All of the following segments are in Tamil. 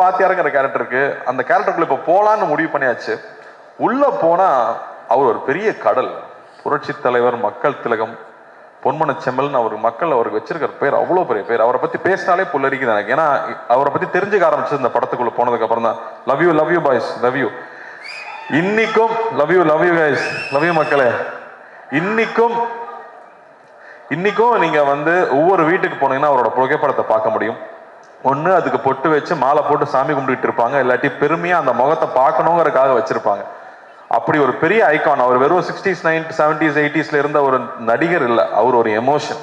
வாத்தியாருங்கிற கேரக்டர் இருக்கு. அந்த கேரக்டருக்குள்ள இப்ப போலான்னு முடிவு பண்ணியாச்சு. உள்ள போனா அவர் ஒரு பெரிய கடல். புரட்சி தலைவர், மக்கள் திலகம், பொன்மன செம்மல்னு அவர் மக்கள் அவருக்கு வச்சிருக்கிற பேர் அவ்வளோ பெரிய பேர். அவரை பத்தி பேசினாலே புல்லரிக்குது எனக்கு. ஏன்னா அவரை பத்தி தெரிஞ்சுக்க ஆரம்பிச்சது இந்த படத்துக்குள்ள போனதுக்கு அப்புறம் தான். Love you boys, love you. இன்னைக்கும் love you guys, love you மக்களே. இன்னைக்கும் நீங்க வந்து ஒவ்வொரு வீட்டுக்கு போனீங்கன்னா அவரோட புகைப்படத்தை பார்க்க முடியும். ஒண்ணு அதுக்கு பொட்டு வச்சு மாலை போட்டு சாமி கும்பிட்டு இருப்பாங்க, இல்லாட்டி பெருமையா அந்த முகத்தை பார்க்கணுங்கிறதுக்காக வச்சிருப்பாங்க. அப்படி ஒரு பெரிய ஐகான். அவர் வெறும் 60s 70s 80s இருந்த ஒரு நடிகர் இல்லை, அவர் ஒரு எமோஷன்,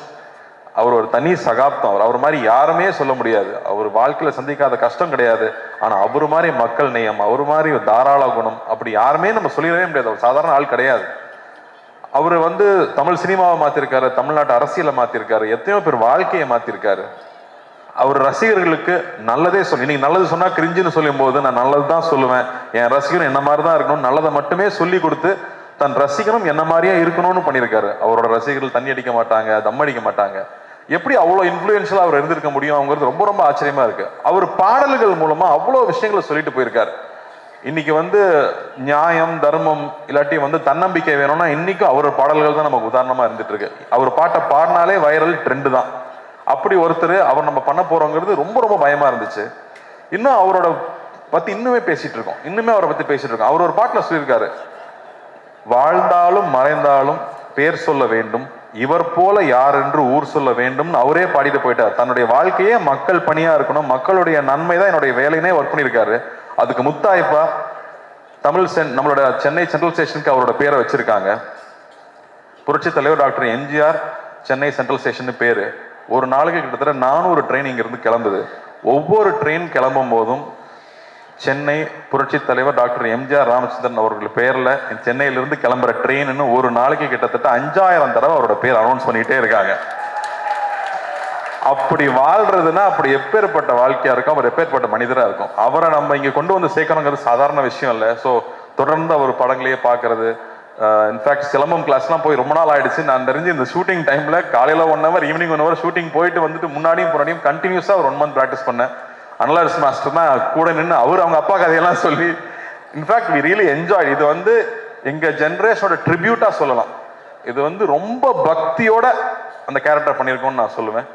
அவர் ஒரு தனி சகாப்தம். அவர் மாதிரி யாருமே சொல்ல முடியாது. அவர் வாழ்க்கையில சந்திக்காத கஷ்டம் கிடையாது. ஆனா அவர் மாதிரி மக்கள் நேயம், அவர் மாதிரி தாராள குணம் அப்படி யாருமே நம்ம சொல்லிடவே முடியாது. அவர் சாதாரண ஆள் கிடையாது. அவர் வந்து தமிழ் சினிமாவை மாத்திருக்காரு, தமிழ்நாட்டு அரசியலை மாத்திருக்காரு, எத்தனையோ பேர் வாழ்க்கையை மாத்திருக்காரு. அவர் ரசிகர்களுக்கு நல்லதே சொல்லி, நீங்க நல்லது சொன்னா கிரிஞ்சுன்னு சொல்லும் போது நான் நல்லது தான் சொல்லுவேன், என் ரசிகரும் என்ன மாதிரி தான் இருக்கணும், நல்லதை மட்டுமே சொல்லி கொடுத்து தன் ரசிகனும் என்ன மாதிரியே இருக்கணும்னு பண்ணியிருக்காரு. அவரோட ரசிகர்கள் தண்ணி அடிக்க மாட்டாங்க, தம் அடிக்க மாட்டாங்க. எப்படி அவ்வளோ இன்ஃப்ளூயன்ஷியலா அவர் இருந்திருக்க முடியும் அவங்கிறது ரொம்ப ரொம்ப ஆச்சரியமா இருக்கு. அவர் பாடல்கள் மூலமா அவ்வளோ விஷயங்களை சொல்லிட்டு போயிருக்காரு. இன்னைக்கு வந்து நியாயம், தர்மம், இல்லாட்டி வந்து தன்னம்பிக்கை வேணும்னா இன்னைக்கும் அவரோட பாடல்கள் தான் நமக்கு உதாரணமா இருந்துட்டு இருக்கு. அவர் பாட்டை பாடினாலே வைரல் ட்ரெண்டு தான். அப்படி ஒருத்தர் அவர் நம்ம பண்ண போறோங்கிறது ரொம்ப ரொம்ப பயமா இருந்துச்சு. இன்னும் அவரோட பத்தி இன்னுமே பேசிட்டு இருக்கோம், அவரை பத்தி பேசிட்டு இருக்கோம். அவர் ஒரு பாட்டுல சொல்லியிருக்காரு, வாழ்ந்தாலும் மறைந்தாலும் பேர் சொல்ல வேண்டும், இவர் போல யார் என்று ஊர் சொல்ல வேண்டும்னு அவரே பாடிட்டு போயிட்டார். தன்னுடைய வாழ்க்கையே மக்கள் பணியா இருக்கணும், மக்களுடைய நன்மை தான் என்னுடைய வேலைனே ஒர்க் பண்ணியிருக்காரு. அதுக்கு முத்தாய்ப்பா நம்மளோட சென்னை சென்ட்ரல் ஸ்டேஷனுக்கு அவரோட பேரை வச்சிருக்காங்க. புரட்சி தலைவர் doctor MGR Chennai central station பேரு. ஒரு நாளைக்கு கிட்டத்தட்ட 400 ட்ரெயின் இங்கிருந்து கிளம்புது. ஒவ்வொரு ட்ரெயின் கிளம்பும் போதும் சென்னை புரட்சி தலைவர் டாக்டர் எம்ஜிஆர் ராமச்சந்திரன் அவர்கள் பேர்ல சென்னையிலிருந்து கிளம்புற ட்ரெயின் ஒரு நாளைக்கு கிட்டத்தட்ட 5000 தடவை அவரோட பேர் அனௌன்ஸ் பண்ணிட்டே இருக்காங்க. அப்படி வாழ்றதுன்னா அப்படி எப்பேற்பட்ட வாழ்க்கையா இருக்கும், அவர் எப்பேற்பட்ட மனிதரா இருக்கும். அவரை நம்ம இங்க கொண்டு வந்து சேர்க்கணுங்கிறது சாதாரண விஷயம் இல்லை. ஸோ தொடர்ந்து அவர் படங்களையே பார்க்கறது. இன்ஃபேக்ட் சிலம்பம் கிளாஸ்லாம் போய் ரொம்ப நாள் ஆயிடுச்சு. நான் தெரிஞ்சு இந்த ஷூட்டிங் டைம்ல காலையில 1 hour ஈவினிங் 1 hour ஷூட்டிங் போயிட்டு வந்துட்டு முன்னாடியும் கண்டினியூஸா ஒரு 1 month ப்ராக்டிஸ் பண்ணேன். அனலாரிஸ் மாஸ்டர் தான் கூட நின்று அவங்க அப்பா கதையெல்லாம் சொல்லி, இன்ஃபேக்ட் வி ரியலி என்ஜாய். இது வந்து எங்க ஜென்ரேஷனோட ட்ரிபியூட்டா சொல்லலாம். இது வந்து ரொம்ப பக்தியோட அந்த கேரக்டர் பண்ணியிருக்கோம்னு நான் சொல்லுவேன்.